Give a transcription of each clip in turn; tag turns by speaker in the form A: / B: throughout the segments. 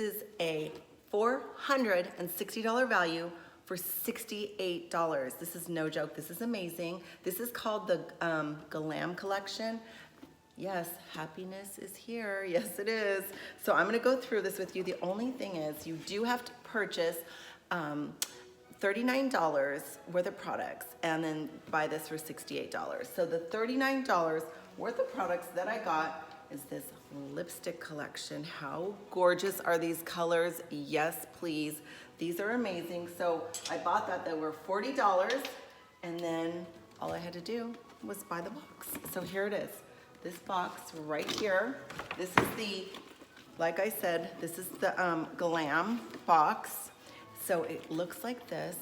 A: Is a $460 value for $68. This is no joke. This is amazing. This is called the Glam Collection. Yes, happiness is here. Yes, it is. So I'm going to go through this with you. The only thing is you do have to purchase $39 worth of products and then buy this for $68. So the $39 worth of products that I got is this lipstick collection. How gorgeous are these colors? Yes, please. These are amazing. So I bought that. They were $40, and then all I had to do was buy the box. So here it is. This box right here. This is the, like I said, this is the Glam box. So it looks like this.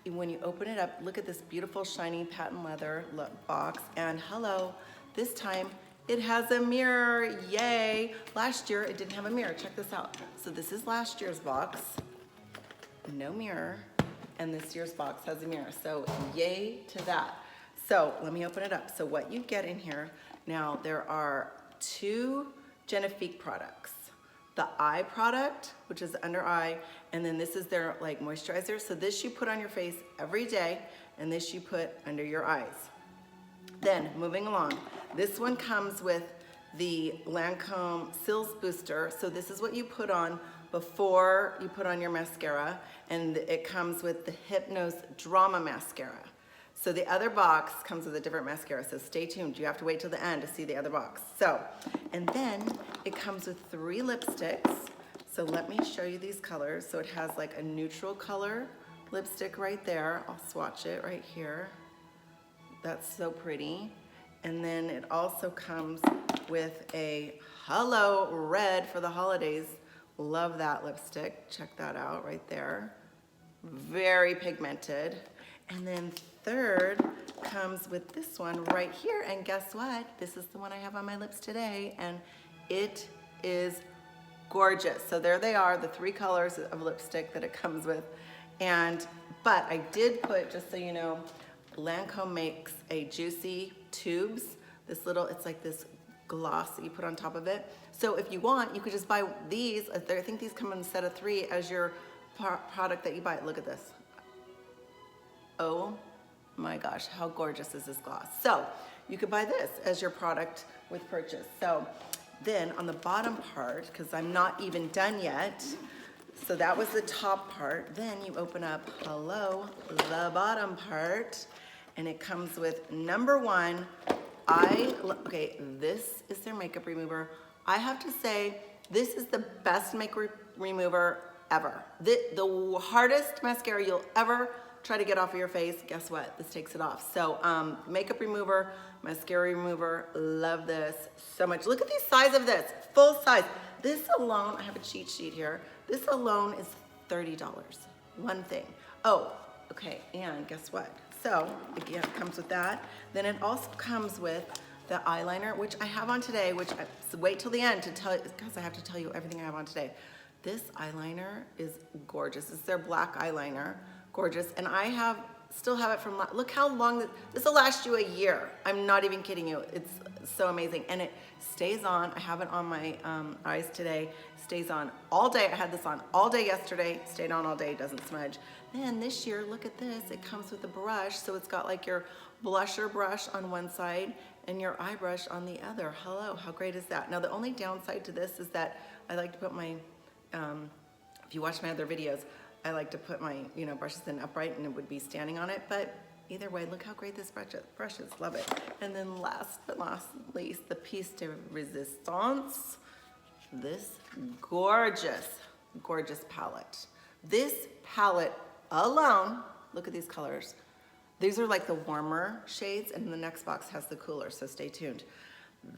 A: When you open it up, look at this beautiful shiny patent leather box. And hello, this time it has a mirror, yay. Last year it didn't have a mirror, check this out. So this is last year's box, no mirror, and this year's box has a mirror. So yay to that. So let me open it up. So what you get in here, now there are 2 Genefique products. The eye product, which is under eye, and then this is their like moisturizer. So this you put on your face every day, and this you put under your eyes. Then moving along, this one comes with the Lancôme Cils booster. So this is what you put on before you put on your mascara, and it comes with the Hypnose Mascara. So the other box comes with a different mascara, so stay tuned. You have to wait till the end to see the other box. So, and then it comes with 3 lipsticks. So let me show you these colors. So it has like a neutral color lipstick right there. I'll swatch it right here. That's so pretty. And then it also comes with a Hello Red for the holidays. Love that lipstick. Check that out right there. Very pigmented. And then third comes with this one right here. And guess what? This is the one I have on my lips today. And it is gorgeous. So there they are, the 3 colors of lipstick that it comes with. But I did put, just so you know, Lancôme makes a juicy tubes. This little, it's like this gloss that you put on top of it. So if you want, you could just buy these. I think these come in a set of 3 as your product that you buy. Look at this. Oh my gosh, how gorgeous is this gloss? So you could buy this as your product with purchase. So then on the bottom part, because I'm not even done yet, so that was the top part. Then you open up, hello, the bottom part, and it comes with number 1. Okay, this is their makeup remover. I have to say, this is the best makeup remover ever. The hardest mascara you'll ever try to get off of your face, guess what? This takes it off. So makeup remover, mascara remover, love this so much. Look at the size of this, full size. This alone, I have a cheat sheet here. This alone is $30, one thing. Oh, okay, and guess what? So again, it comes with that. Then it also comes with the eyeliner, which I have on today, which so wait till the end to tell you, because I have to tell you everything I have on today. This eyeliner is gorgeous. It's their black eyeliner, gorgeous. And I still have it from, look how long, this will last you a year. I'm not even kidding you. It's so amazing. And it stays on. I have it on my eyes today. Stays on all day. I had this on all day yesterday. Stayed on all day, doesn't smudge. Then this year, look at this. It comes with a brush. So it's got like your blusher brush on one side and your eye brush on the other. Hello, how great is that? Now the only downside to this is that I like to put my, if you watch my other videos, I like to put my, brushes in upright and it would be standing on it, but either way, look how great this brush is, love it. And then last but not least, the piece de resistance, this gorgeous, gorgeous palette. This palette alone, look at these colors. These are like the warmer shades and the next box has the cooler, so stay tuned.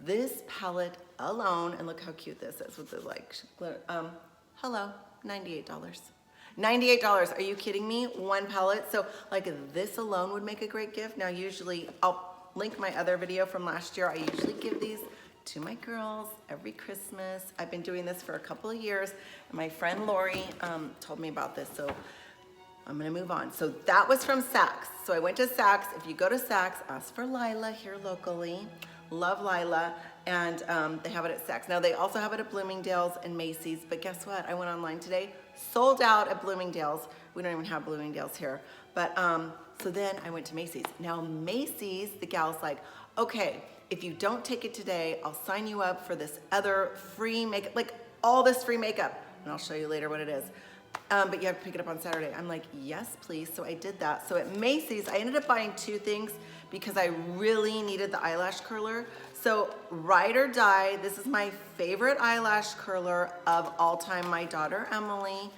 A: This palette alone, and look how cute this is with the like, hello, $98. $98, are you kidding me? One palette. So like this alone would make a great gift. Now usually, I'll link my other video from last year. I usually give these to my girls every Christmas. I've been doing this for a couple of years. And my friend Lori told me about this, so I'm gonna move on. So that was from Saks. So I went to Saks. If you go to Saks, ask for Lila here locally. Love Lila. and they have it at Saks. Now they also have it at Bloomingdale's and Macy's, but guess what? I went online today, sold out at Bloomingdale's. We don't even have Bloomingdale's here. But so then I went to Macy's. Now Macy's, the gal's like, okay, if you don't take it today, I'll sign you up for this other free makeup, like all this free makeup. And I'll show you later what it is. But you have to pick it up on Saturday. I'm like, yes, please. So I did that. So at Macy's, I ended up buying 2 things because I really needed the eyelash curler. So Ride or Die, this is my favorite eyelash curler of all time. My daughter, Emily,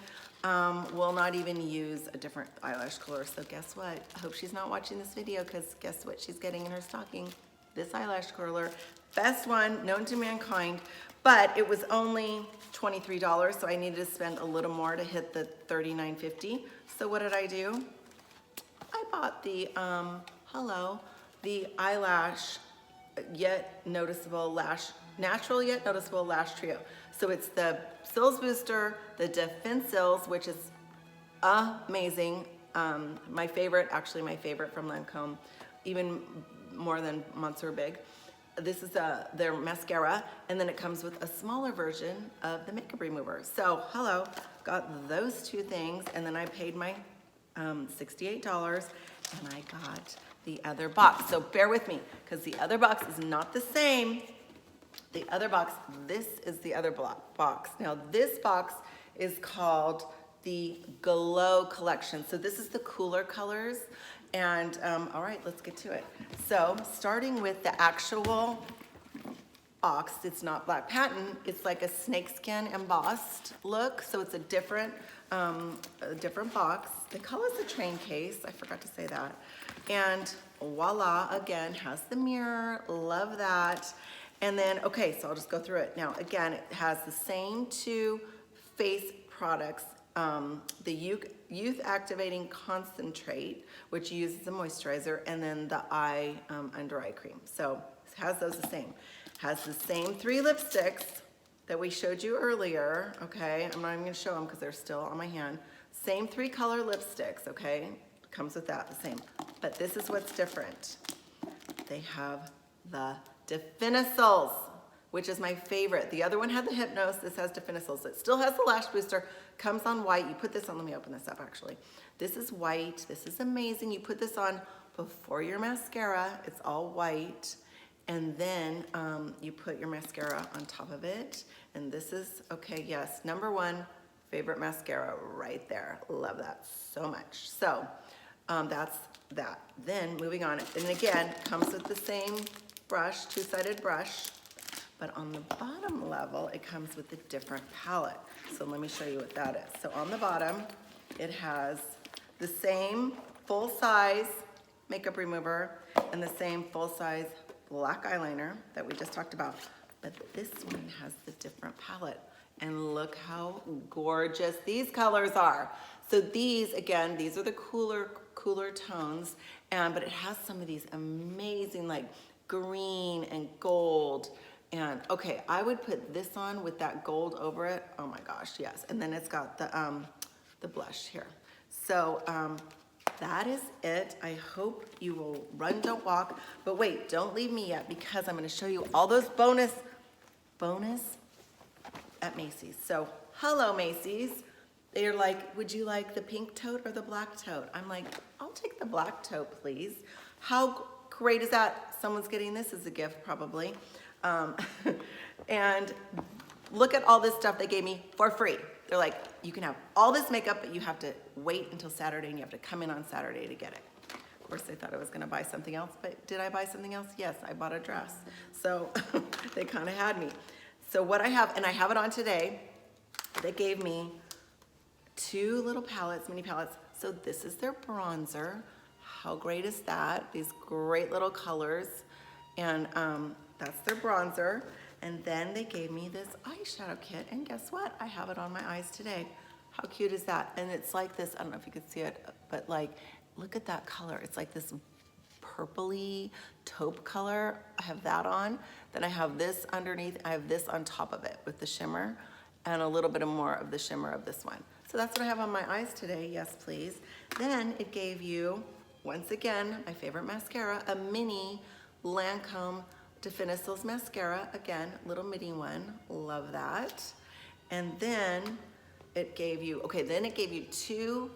A: will not even use a different eyelash curler. So guess what? I hope she's not watching this video because guess what she's getting in her stocking? This eyelash curler. Best one known to mankind. But it was only $23, so I needed to spend a little more to hit the $39.50. So what did I do? I bought the, the eyelash yet noticeable lash, natural yet noticeable lash trio. So it's the Cils Booster, the Cils, which is amazing. My favorite, actually my favorite from Lancôme, even more than Monsieur Big. This is their mascara, and then it comes with a smaller version of the makeup remover. So, got those 2 things, and then I paid my $68, and I got the other box. So bear with me, because the other box is not the same. The other box, this is the other box. Now, this box is called the Glam Collection. So this is the cooler colors. And all right, let's get to it. So starting with the actual box, it's not black patent, it's like a snakeskin embossed look. So it's a different box. They call it the train case, I forgot to say that. And voila, again, has the mirror, love that. And then, okay, so I'll just go through it. Now, again, it has the same 2 face products. The Youth Activating Concentrate, which uses a moisturizer, and then the under eye cream. So it has those the same. Has the same 3 lipsticks that we showed you earlier, okay? I'm not even gonna show them because they're still on my hand. Same 3 color lipsticks, okay? Comes with that, the same. But this is what's different. They have the Definicils, which is my favorite. The other one had the Hypnose, this has Definicils. It still has the lash booster, comes on white. You put this on, let me open this up actually. This is white, this is amazing. You put this on before your mascara, it's all white. And then you put your mascara on top of it. And this is, okay, yes, #1 favorite mascara right there. Love that so much. So that's that. Then moving on, and again, comes with the same brush, 2-sided brush. But on the bottom level, it comes with a different palette. So let me show you what that is. So on the bottom, it has the same full-size makeup remover and the same full-size black eyeliner that we just talked about. But this one has the different palette. And look how gorgeous these colors are. So these, again, these are the cooler tones, but it has some of these amazing like green and gold. And okay, I would put this on with that gold over it. Oh my gosh, yes. And then it's got the blush here. So that is it. I hope you will run, don't walk. But wait, don't leave me yet because I'm gonna show you all those bonus at Macy's. So hello Macy's. They're like, would you like the pink tote or the black tote? I'm like, I'll take the black tote, please. How great is that? Someone's getting this as a gift probably. And look at all this stuff they gave me for free. They're like, you can have all this makeup, but you have to wait until Saturday and you have to come in on Saturday to get it. Of course, they thought I was gonna buy something else, but did I buy something else? Yes, I bought a dress. So they kind of had me. So what I have, and I have it on today, they gave me 2 little palettes, mini palettes. So this is their bronzer. How great is that? These great little colors. And that's their bronzer. And then they gave me this eyeshadow kit. And guess what? I have it on my eyes today. How cute is that? And it's like this, I don't know if you can see it, but like, look at that color. It's like this purpley taupe color. I have that on. Then I have this underneath. I have this on top of it with the shimmer and a little bit more of the shimmer of this one. So that's what I have on my eyes today. Yes, please. Then it gave you, once again, my favorite mascara, a mini Lancôme Hypnose Mascara, again, little mini one, love that. And then it gave you, okay, then it gave you 2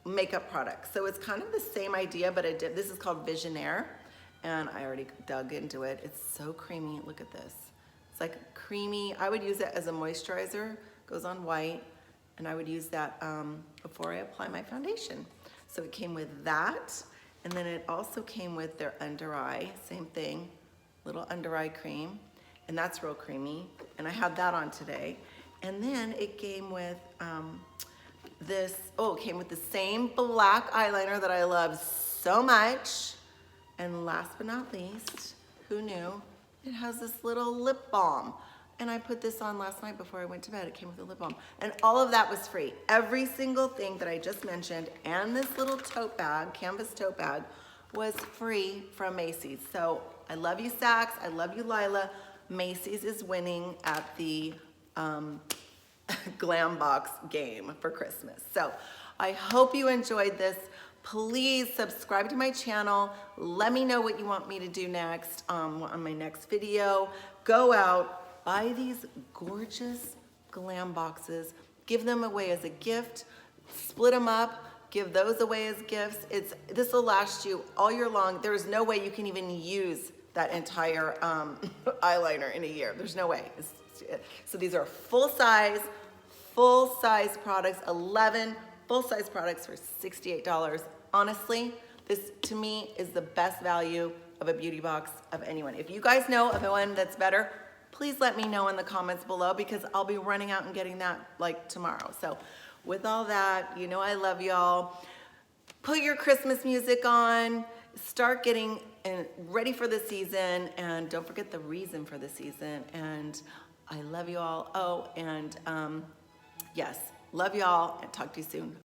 A: makeup products. So it's kind of the same idea, but this is called Visionnaire, and I already dug into it. It's so creamy, look at this. It's like creamy, I would use it as a moisturizer, goes on white, and I would use that before I apply my foundation. So it came with that, and then it also came with their under eye, same thing, little under eye cream, and that's real creamy, and I had that on today. And then it came with it came with the same black eyeliner that I love so much. And last but not least, who knew? It has this little lip balm. And I put this on last night before I went to bed. It came with a lip balm. And all of that was free. Every single thing that I just mentioned and this little tote bag, canvas tote bag, was free from Macy's. So I love you, Saks. I love you, Lila. Macy's is winning at the Glam Box game for Christmas. So I hope you enjoyed this. Please subscribe to my channel. Let me know what you want me to do next on my next video. Go out, buy these gorgeous glam boxes, give them away as a gift, split them up, give those away as gifts. This will last you all year long. There's no way you can even use that entire eyeliner in a year. There's no way. So these are full-size products, 11 full-size products for $68. Honestly, this to me is the best value of a beauty box of anyone. If you guys know of one that's better, please let me know in the comments below, because I'll be running out and getting that like tomorrow. So with all that, you know I love y'all. Put your Christmas music on, start getting ready for the season, and don't forget the reason for the season. And I love you all. Oh, and yes, love y'all, and talk to you soon.